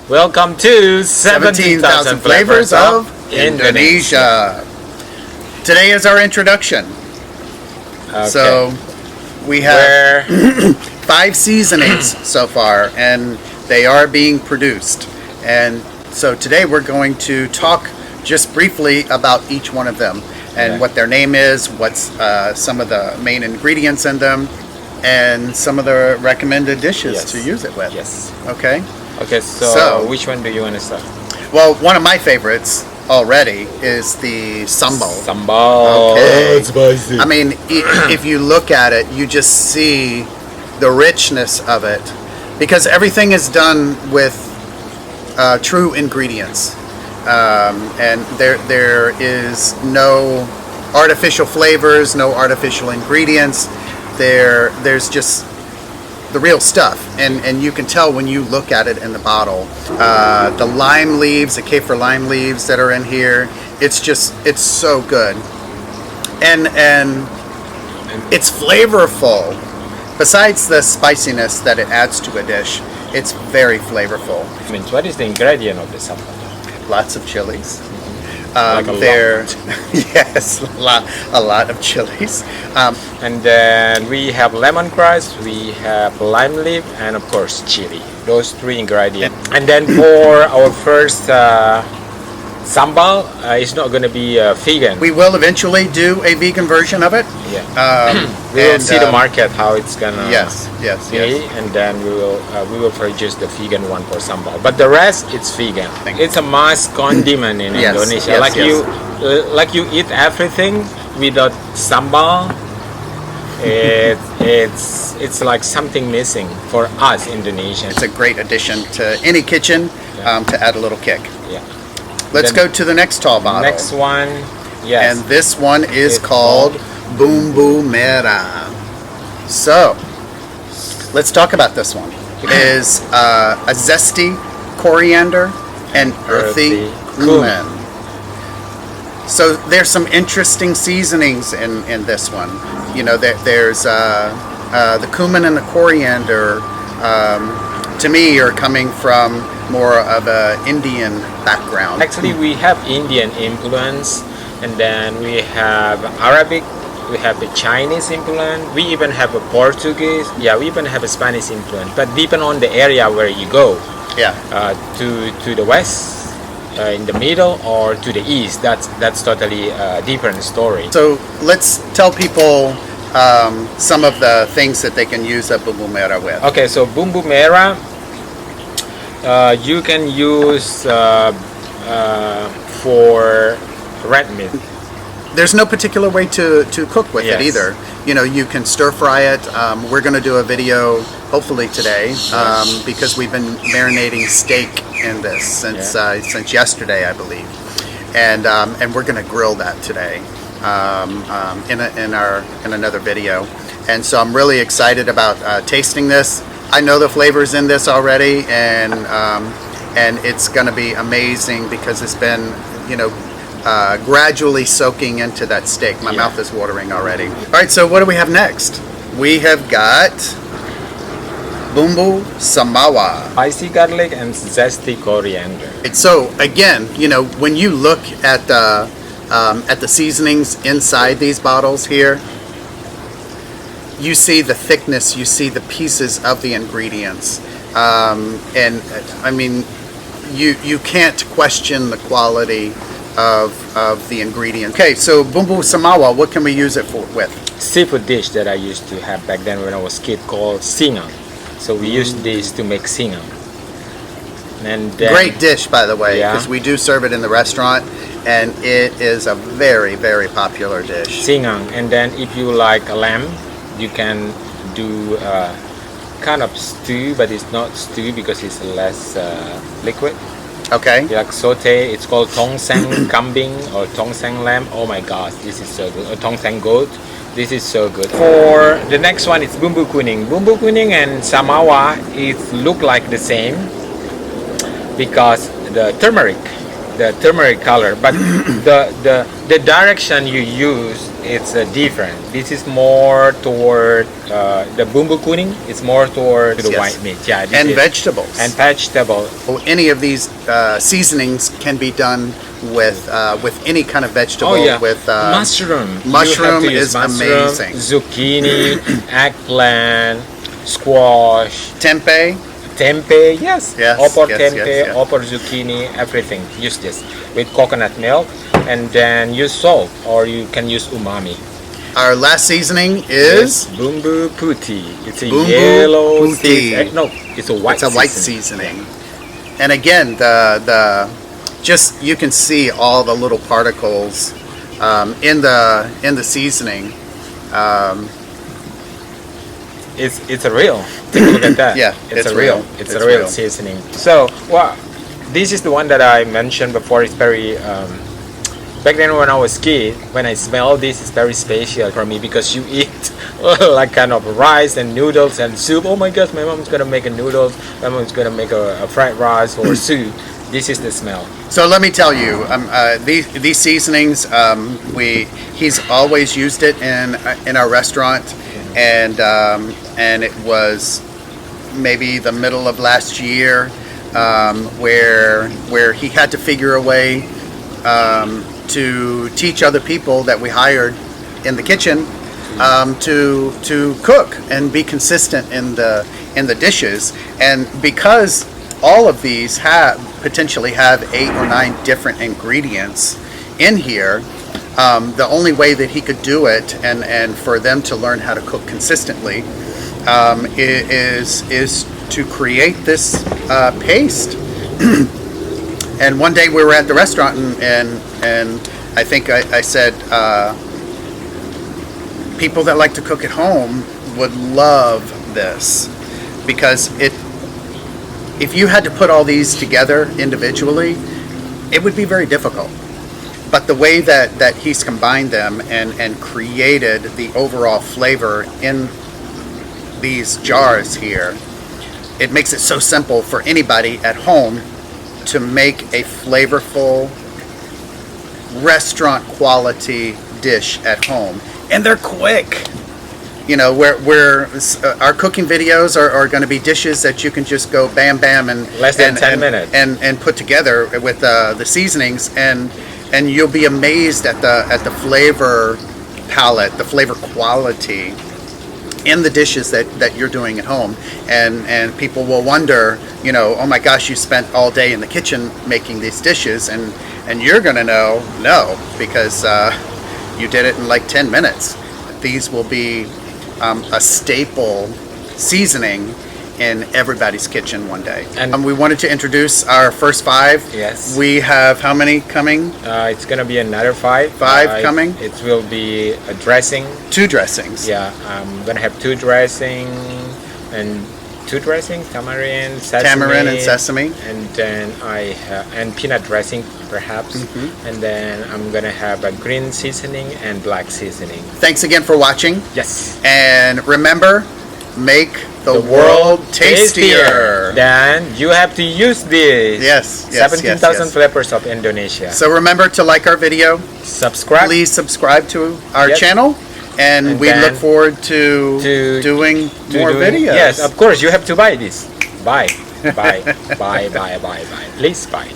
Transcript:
Welcome to 17,000 Flavors of Indonesia. Today is our introduction. Okay. So we have 5 seasonings so far, and they are being produced. And so today we're going to talk just briefly about each one of them and what their name is, what's some of the main ingredients in them, and some of the recommended dishes to use it with. Yes. Okay? Okay, so which one do you want to start? Well, one of my favorites already is the sambal. Sambal. Okay. Oh, it's spicy. I mean, if you look at it, you just see the richness of it, because everything is done with true ingredients, and there is no artificial flavors, no artificial ingredients. There's just the real stuff, and you can tell when you look at it in the bottle. The lime leaves, the kaffir lime leaves that are in here, it's so good, and it's flavorful. Besides the spiciness that it adds to a dish, it's very flavorful. I mean, what is the ingredient of the sambal? Lots of chilies. Like a lot. Yes, a lot of chilies. And then we have lemongrass, we have lime leaf, and of course chili. Those 3 ingredients. And then for our first sambal, it's not going to be vegan. We will eventually do a vegan version of it. Yeah. We will see the market how it's gonna yes, be, and then we will produce the vegan one for sambal. But the rest, it's vegan. It's a must condiment in Indonesia. Like you eat everything without sambal. It's like something missing for us Indonesians. It's a great addition to any kitchen to add a little kick. Yeah. Let's go to the next tall bottle. Next one, yes. And this one is called Bumbu Merah. So, let's talk about this one. It is a zesty coriander and earthy cumin. So there's some interesting seasonings in this one. You know, there's the cumin and the coriander. To me, are coming from more of a Indian background. Actually, we have Indian influence, and then we have Arabic, we have the Chinese influence, we even have a Portuguese, we even have a Spanish influence. But depending on the area where you go, to the west, in the middle, or to the east, that's totally a different story. So let's tell people some of the things that they can use a bumbu merah with. Okay, so bumbu merah, you can use for red meat. There's no particular way to cook with it either. You know, you can stir fry it. We're going to do a video hopefully today because we've been marinating steak in this since yesterday, I believe, and we're going to grill that today in another video. And so I'm really excited about tasting this. I know the flavors in this already, and it's going to be amazing because it's been, gradually soaking into that steak. My mouth is watering already. All right, so what do we have next? We have got Bumbu Samawa. Spicy garlic and zesty coriander. So again, when you look at the seasonings inside these bottles here, you see the thickness, you see the pieces of the ingredients, and I mean, you can't question the quality of the ingredients. Okay, so Bumbu Samawa, what can we use it with? Seafood dish that I used to have back then when I was a kid called singang. So we used this to make singang. And then, great dish, by the way, because we do serve it in the restaurant, and it is a very, very popular dish. Singang, and then if you like lamb, you can do kind of stew, but it's not stew because it's less liquid. Okay. You like saute. It's called tongseng kambing or tongseng lamb. Oh my gosh, this is so good. Or tongseng goat. This is so good. For the next one, it's bumbu kuning. Bumbu kuning and samawa, it look like the same because the turmeric the turmeric color, but the direction you use it's different. This is more toward the bumbu kuning. It's more toward the Yes. white meat. Yeah, this And is- vegetables. and vegetable. Any of these seasonings can be done with any kind of vegetable. Oh yeah, With mushroom. You mushroom have to use is mushroom, amazing. Zucchini, eggplant, squash, tempeh. tempeh. Yes, Yes, opor yes, tempeh, yes, yes. opor zucchini, everything. Use this with coconut milk, and then use salt, or you can use umami. Our last seasoning is bumbu putih. It's a Bumbu yellow putih. No, it's a white. it's a white seasoning. And again, the just you can see all the little particles in the seasoning. It's a real. Take a look at that. Yeah, it's it's a real. real. It's It's a real real. seasoning. So, well, this is the one that I mentioned before. It's very. Back then, when I was kid, when I smell this, it's very special for me because you eat like kind of rice and noodles and soup. Oh my gosh, my mom's gonna make a noodles. My mom's gonna make a fried rice or soup. This is the smell. So let me tell you, these seasonings, he's always used it in our restaurant, and it was maybe the middle of last year where he had to figure a way to teach other people that we hired in the kitchen to cook and be consistent in the dishes, and because all of these potentially have 8 or 9 different ingredients in here. The only way that he could do it and for them to learn how to cook consistently is to create this paste. And one day we were at the restaurant and I think I said people that like to cook at home would love this, because if you had to put all these together individually, it would be very difficult. But the way that he's combined them and created the overall flavor in these jars here, it makes it so simple for anybody at home to make a flavorful restaurant quality dish at home. And they're quick. You know, where our cooking videos are going to be dishes that you can just go bam bam and Less than 10 minutes. and put together with the seasonings, and you'll be amazed at the flavor palette, the flavor quality in the dishes that you're doing at home, and people will wonder, you know, oh my gosh, you spent all day in the kitchen making these dishes, and you're gonna know no, because you did it in like 10 minutes. These will be a staple seasoning in everybody's kitchen one day. And we wanted to introduce our first 5. Yes. We have how many coming? It's gonna be another 5. 5 coming? It will be a dressing. 2 dressings. Yeah, I'm gonna have 2 dressing and 2 dressings, tamarind, sesame, Tamarind and sesame. and then and peanut dressing perhaps, and then I'm gonna have a green seasoning and black seasoning. Thanks again for watching. Yes. And remember, make the world tastier. Then you have to use this. Yes, yes, 17,000 yes. flavors of Indonesia. So remember to like our video. Subscribe. Please subscribe to our Yes. channel. And we then look forward to doing more videos. Yes, of course. You have to buy this. Buy. Buy. Buy. Buy. Buy. Buy. Please buy.